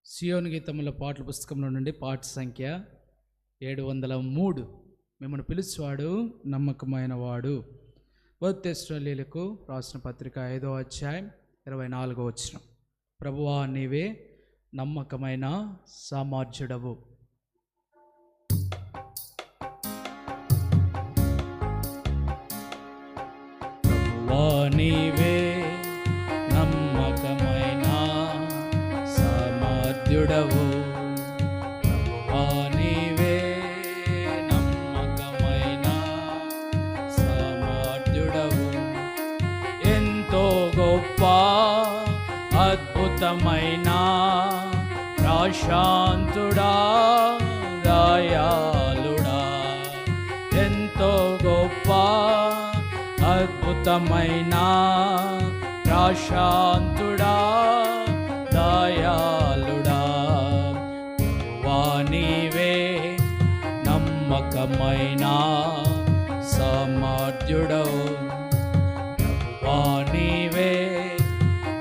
సియోను గీతముల పాటల పుస్తకంలో నుండి పాట సంఖ్య 703. మిమ్మల్ని పిలుచువాడు నమ్మకమైన వాడు. తెస్సలోనికీయులకు రాసిన పత్రిక 5వ అధ్యాయం 24వ వచనం. ప్రభువా, నీవే నమ్మకమైన సామర్థ్యుడవు. ప్రభువా, నీవే నమ్మకమైన సామర్థ్యుడవు. ప్రభువా, నీవే నమ్మకమైన సామర్థ్యుడవు. ఎంతో గొప్ప అద్భుతమైన ప్రశాంతుడా, దయాళుడా. ఎంతో గొప్ప అద్భుతమైన ప్రశాంతుడా, దయాళుడా. ప్రభువా, నీవే నమ్మకమైన సామర్థ్యుడవు. ప్రభువా, నీవే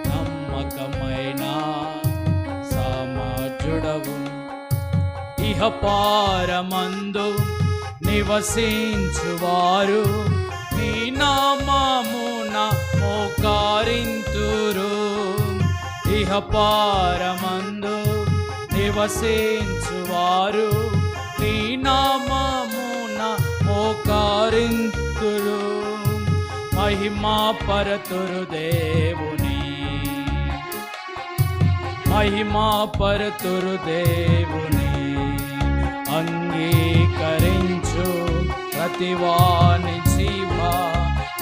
నమ్మకమైన సామర్థ్యుడవు. ఇహపారమందు నివసించువారు నీ నామమున మోకరింతురు. ఇహపారమందు నివసించువారు నీ నామమున మోకరింతురు. మహిమా పరతురు దేవుని, మహిమా పరతురు దేవుని. అంగీకరించు ప్రతివాని జీవ,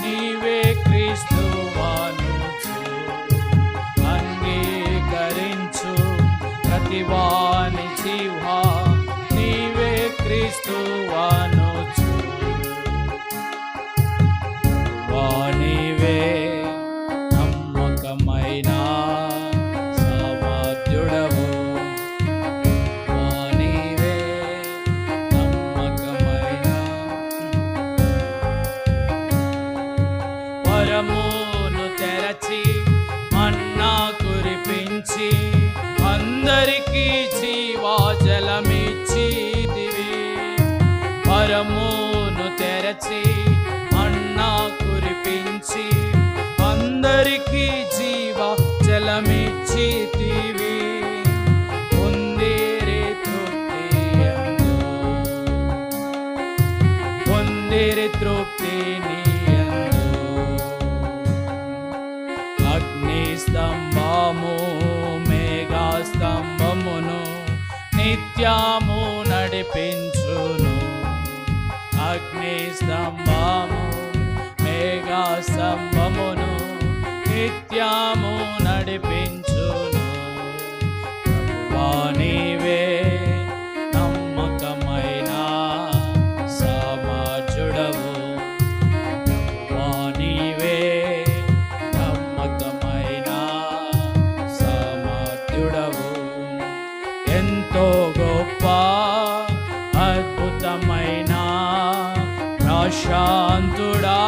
నీవే క్రీస్తువానుచు. అంగీకరించు ప్రతివాని జీవ, నీవే క్రీస్తువానుచు. నీవే నమ్మకమైన సామర్థ్యుడవు. నీవే నమ్మకమైన. వరమును తెరచి మన్నా కురిపించి అందరికీ జీవజలమిచ్చితివి. వరమును తెరచి మన్నా కురిపించి అందరికీ జీవ జలమిచ్చితివి. పొందిరి తృప్తి యందు, పొందిరి తృప్తి నీయందు. అగ్ని స్తంభము మేఘా స్తంభమును నిత్యము నడిపించును. అగ్ని స్తంభము మేఘా స్తంభమును నిత్యము నడిపించును. ప్రభువా, నీవే నమ్మకమైన సామర్థ్యుడవు. ప్రభువా, నీవే నమ్మకమైన సామర్థ్యుడవు. ఎంతో గొప్ప అద్భుతమైన ప్రశాంతుడా,